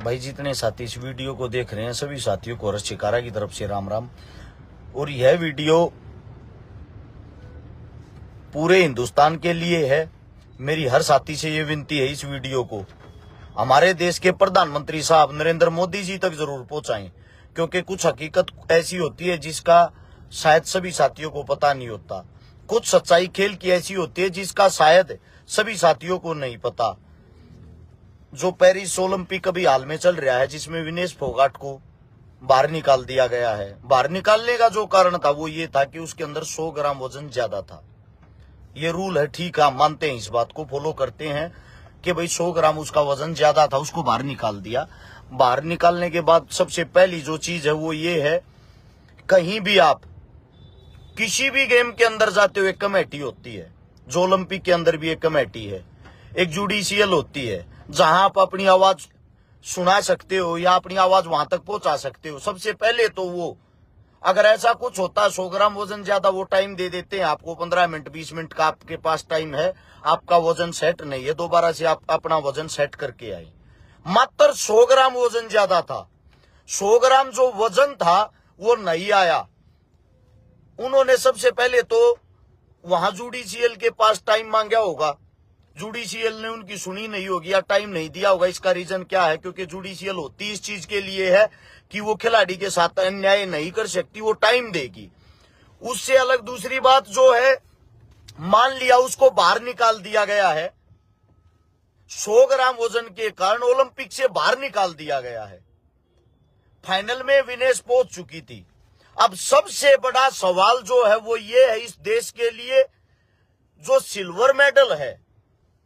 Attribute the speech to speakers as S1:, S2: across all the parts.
S1: भाई जितने साथी इस वीडियो को देख रहे हैं सभी साथियों को हर्ष चिकारा की तरफ से राम राम। और यह वीडियो पूरे हिंदुस्तान के लिए है। मेरी हर साथी से ये विनती है, इस वीडियो को हमारे देश के प्रधानमंत्री साहब नरेंद्र मोदी जी तक जरूर पहुंचाएं, क्योंकि कुछ हकीकत ऐसी होती है जिसका शायद सभी साथियों को पता नहीं होता। कुछ सच्चाई खेल की ऐसी होती है जिसका शायद सभी साथियों को नहीं पता। जो पेरिस ओलंपिक अभी हाल में चल रहा है, जिसमें विनेश फोगाट को बाहर निकाल दिया गया है। बाहर निकालने का जो कारण था वो ये था कि उसके अंदर 100 ग्राम वजन ज्यादा था। ये रूल है, ठीक है, मानते हैं, इस बात को फॉलो करते हैं कि भाई 100 ग्राम उसका वजन ज्यादा था, उसको बाहर निकाल दिया। बाहर निकालने के बाद सबसे पहली जो चीज है वो ये है, कहीं भी आप किसी भी गेम के अंदर जाते हुए कमेटी होती है। जो ओलंपिक के अंदर भी एक कमेटी है, एक जुडिशियल होती है, जहां आप अपनी आवाज सुना सकते हो या अपनी आवाज वहां तक पहुंचा सकते हो। सबसे पहले तो वो, अगर ऐसा कुछ होता 100 ग्राम वजन ज्यादा, वो टाइम दे देते हैं आपको, 15 मिनट 20 मिनट का आपके पास टाइम है, आपका वजन सेट नहीं है, दोबारा से आप अपना वजन सेट करके आए। मात्र 100 ग्राम वजन ज्यादा था, 100 ग्राम जो वजन था वो नहीं आया। उन्होंने सबसे पहले तो वहां जुडिशियल के पास टाइम मांगा होगा, जुडिशियल ने उनकी सुनी नहीं होगी या टाइम नहीं दिया होगा। इसका रीजन क्या है? क्योंकि जुडिशियल होती इस चीज के लिए है कि वो खिलाड़ी के साथ अन्याय नहीं कर सकती, वो टाइम देगी। उससे अलग दूसरी बात जो है, मान लिया उसको बाहर निकाल दिया गया है, 100 ग्राम वजन के कारण ओलंपिक से बाहर निकाल दिया गया है। फाइनल में विनेश पहुंच चुकी थी। अब सबसे बड़ा सवाल जो है वो ये है, इस देश के लिए जो सिल्वर मेडल है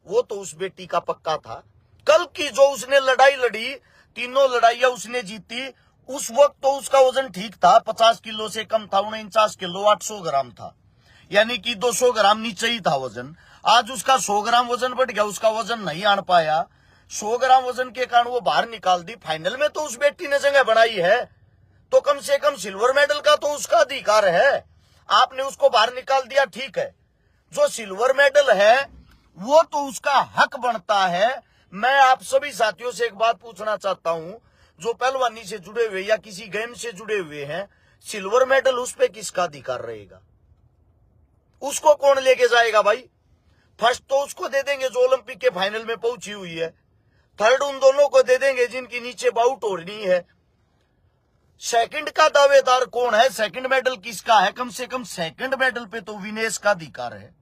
S1: वो तो उस बेटी का पक्का था। कल की जो उसने लड़ाई लड़ी, तीनों लड़ाइयां उसने जीती, उस वक्त तो उसका वजन ठीक था, 50 किलो से कम था, 49 किलो 800 ग्राम था, यानी कि 200 ग्राम नीचे ही था वजन। आज उसका 100 ग्राम वजन बढ़ गया, उसका वजन नहीं आन पाया, 100 ग्राम वजन के कारण वो बाहर निकाल दी। फाइनल में तो उस बेटी ने जगह बनाई है, तो कम से कम सिल्वर मेडल का तो उसका अधिकार है। आपने उसको बाहर निकाल दिया, ठीक है, जो सिल्वर मेडल है वो तो उसका हक बनता है। मैं आप सभी साथियों से एक बात पूछना चाहता हूं, जो पहलवानी से जुड़े हुए या किसी गेम से जुड़े हुए हैं, सिल्वर मेडल उस पे किसका अधिकार रहेगा? उसको कौन लेके जाएगा भाई? फर्स्ट तो उसको दे देंगे जो ओलंपिक के फाइनल में पहुंची हुई है, थर्ड उन दोनों को दे देंगे जिनकी नीचे बाउट हो रही है। सेकंड का दावेदार कौन है? सेकंड मेडल किसका है? कम से कम सेकंड मेडल पे तो विनेश का अधिकार है।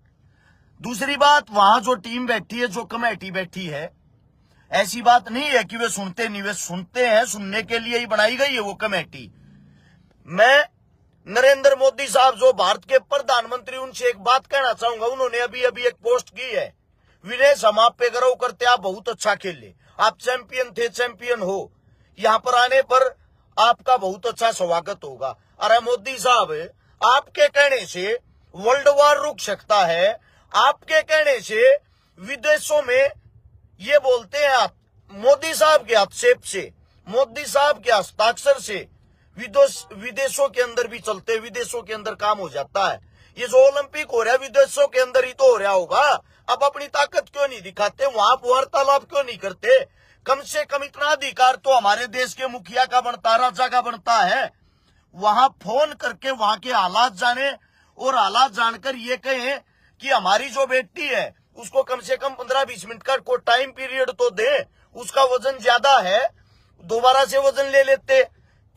S1: दूसरी बात, वहां जो टीम बैठी है, जो कमेटी बैठी है, ऐसी बात नहीं है कि वे सुनते नहीं, वे सुनते हैं, सुनने के लिए ही बनाई गई है वो कमेटी। मैं नरेंद्र मोदी साहब जो भारत के प्रधानमंत्री, उनसे एक बात कहना चाहूंगा। उन्होंने अभी एक पोस्ट की है, विनेश हम आप पे गर्व करते, आप बहुत अच्छा खेले, आप चैंपियन थे, चैंपियन हो, यहां पर आने पर आपका बहुत अच्छा स्वागत होगा। अरे मोदी साहब, आपके कहने से वर्ल्ड वॉर रुक सकता है, आपके कहने से विदेशों में ये बोलते हैं, मोदी साहब के हस्तक्षेप से, मोदी साहब के हस्ताक्षर से विदेशों के अंदर भी चलते, विदेशों के अंदर काम हो जाता है। ये जो ओलंपिक हो रहा है विदेशों के अंदर ही तो हो रहा होगा। अब अपनी ताकत क्यों नहीं दिखाते? वहां वार्तालाप क्यों नहीं करते? कम से कम इतना अधिकार तो हमारे देश के मुखिया का बनता, राजा का बनता है, वहां फोन करके वहां के हालात जाने और हालात जानकर ये कहें कि हमारी जो बेटी है उसको कम से कम 15-20 मिनट का कोई टाइम पीरियड तो दे, उसका वजन ज्यादा है, दोबारा से वजन ले लेते।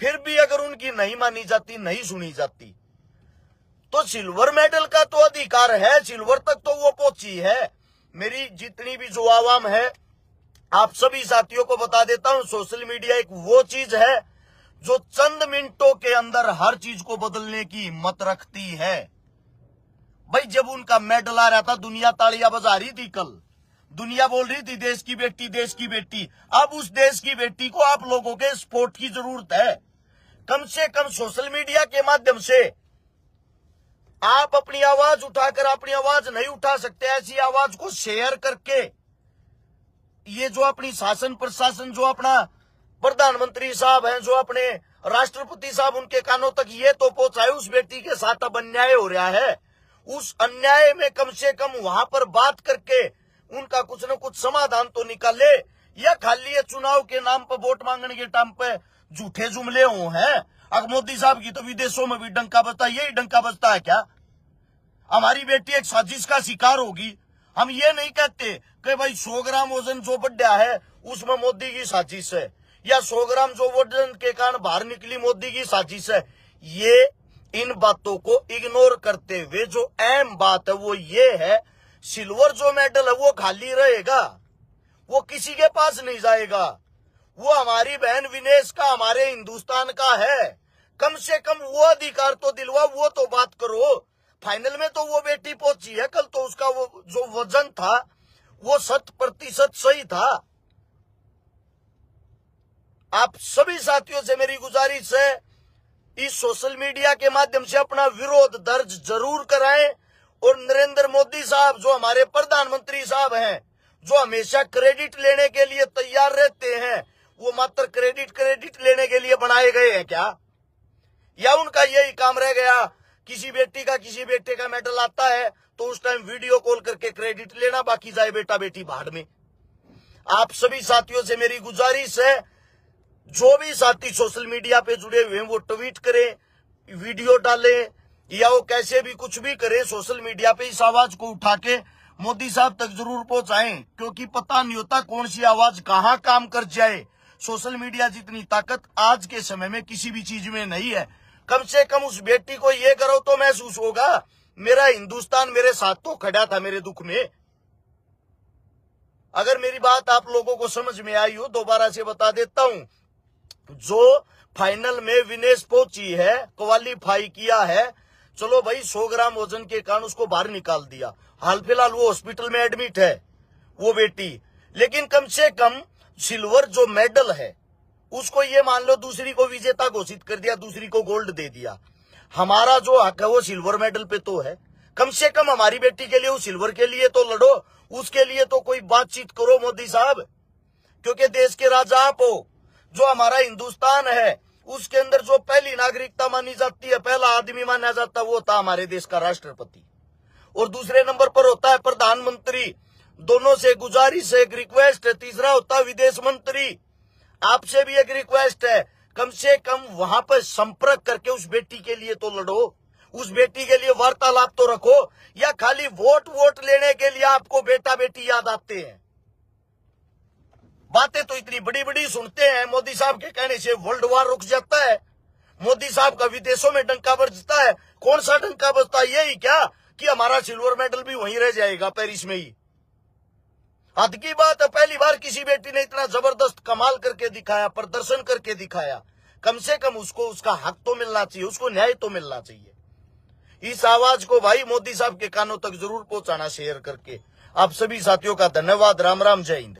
S1: फिर भी अगर उनकी नहीं मानी जाती, नहीं सुनी जाती, तो सिल्वर मेडल का तो अधिकार है, सिल्वर तक तो वो पहुंची है। मेरी जितनी भी जो आवाम है, आप सभी साथियों को बता देता हूं, सोशल मीडिया एक वो चीज है जो चंद मिनटों के अंदर हर चीज को बदलने की हिम्मत रखती है। भाई जब उनका मेडल आ रहा था, दुनिया तालियां बजा रही थी, कल दुनिया बोल रही थी देश की बेटी, देश की बेटी। अब उस देश की बेटी को आप लोगों के सपोर्ट की जरूरत है। कम से कम सोशल मीडिया के माध्यम से आप अपनी आवाज उठाकर, अपनी आवाज नहीं उठा सकते, ऐसी आवाज को शेयर करके, ये जो अपनी शासन प्रशासन, जो अपना प्रधानमंत्री साहब हैं, जो अपने राष्ट्रपति साहब, उनके कानों तक ये तो पहुंचाए, उस बेटी के साथ अब अन्याय हो रहा है, उस अन्याय में कम से कम वहां पर बात करके उनका कुछ न कुछ समाधान तो निकाले। या खाली ये चुनाव के नाम पर वोट मांगने के टाइम पे झूठे जुमले हो हैं। अगर मोदी साहब की तो विदेशों में भी डंका बजता है, यही डंका बजता है क्या? हमारी बेटी एक साजिश का शिकार होगी। हम ये नहीं कहते कि भाई 100 ग्राम वजन जो बढ़ा है उसमें मोदी की साजिश है, या 100 ग्राम जो वजन के कारण बाहर निकली मोदी की साजिश है। ये इन बातों को इग्नोर करते हुए जो अहम बात है वो ये है, सिल्वर जो मेडल है वो खाली रहेगा, वो किसी के पास नहीं जाएगा। वो हमारी बहन विनेश का, हमारे हिंदुस्तान का है। कम से कम वो अधिकार तो दिलवा, वो तो बात करो। फाइनल में तो वो बेटी पहुंची है, कल तो उसका वो जो वजन था वो 100% सही था। आप सभी साथियों से मेरी गुजारिश है, इस सोशल मीडिया के माध्यम से अपना विरोध दर्ज जरूर कराएं, और नरेंद्र मोदी साहब जो हमारे प्रधानमंत्री साहब हैं, जो हमेशा क्रेडिट लेने के लिए तैयार रहते हैं, वो मात्र क्रेडिट लेने के लिए बनाए गए हैं क्या? या उनका यही काम रह गया, किसी बेटे का मेडल आता है तो उस टाइम वीडियो कॉल करके क्रेडिट लेना, बाकी जाए बेटा बेटी भाड़ में। आप सभी साथियों से मेरी गुजारिश है, जो भी साथी सोशल मीडिया पे जुड़े हुए हैं वो ट्वीट करें, वीडियो डालें, या वो कैसे भी कुछ भी करें, सोशल मीडिया पे इस आवाज को उठा के मोदी साहब तक जरूर पहुंचाएं, क्योंकि पता नहीं होता कौन सी आवाज कहां काम कर जाए। सोशल मीडिया जितनी ताकत आज के समय में किसी भी चीज में नहीं है। कम से कम उस बेटी को ये करो तो महसूस होगा, मेरा हिंदुस्तान मेरे साथ तो खड़ा था मेरे दुख में। अगर मेरी बात आप लोगों को समझ में आई हो, दोबारा से बता देता हूं, जो फाइनल में विनेश पहुंची है, क्वालिफाई किया है, चलो भाई 100 ग्राम वजन के कारण उसको बाहर निकाल दिया, हाल फिलहाल वो हॉस्पिटल में एडमिट है वो बेटी, लेकिन कम से कम सिल्वर जो मेडल है उसको ये मान लो दूसरी को विजेता घोषित कर दिया, दूसरी को गोल्ड दे दिया। हमारा जो हक है वो सिल्वर मेडल पे तो है। कम से कम हमारी बेटी के लिए, उस सिल्वर के लिए तो लड़ो, उसके लिए तो कोई बातचीत करो मोदी साहब, क्योंकि देश के राजा आप हो। जो हमारा हिंदुस्तान है उसके अंदर जो पहली नागरिकता मानी जाती है, पहला आदमी माना जाता है, वो था हमारे देश का राष्ट्रपति, और दूसरे नंबर पर होता है प्रधानमंत्री। दोनों से गुजारिश है, एक रिक्वेस्ट है, तीसरा होता है विदेश मंत्री। आपसे भी एक रिक्वेस्ट है, कम से कम वहां पर संपर्क करके उस बेटी के लिए तो लड़ो, उस बेटी के लिए वार्तालाप तो रखो, या खाली वोट लेने के लिए आपको बेटा बेटी याद आते हैं। बातें तो इतनी बड़ी बड़ी सुनते हैं, मोदी साहब के कहने से वर्ल्ड वार रुक जाता है, मोदी साहब का विदेशों में डंका बजता है। कौन सा डंका बजता है? यही क्या कि हमारा सिल्वर मेडल भी वहीं रह जाएगा, पेरिस में ही। हद की बात है, पहली बार किसी बेटी ने इतना जबरदस्त कमाल करके दिखाया, प्रदर्शन करके दिखाया। कम से कम उसको उसका हक तो मिलना चाहिए, उसको न्याय तो मिलना चाहिए। इस आवाज को भाई मोदी साहब के कानों तक जरूर पहुंचाना शेयर करके। आप सभी साथियों का धन्यवाद। राम राम, जय हिंद।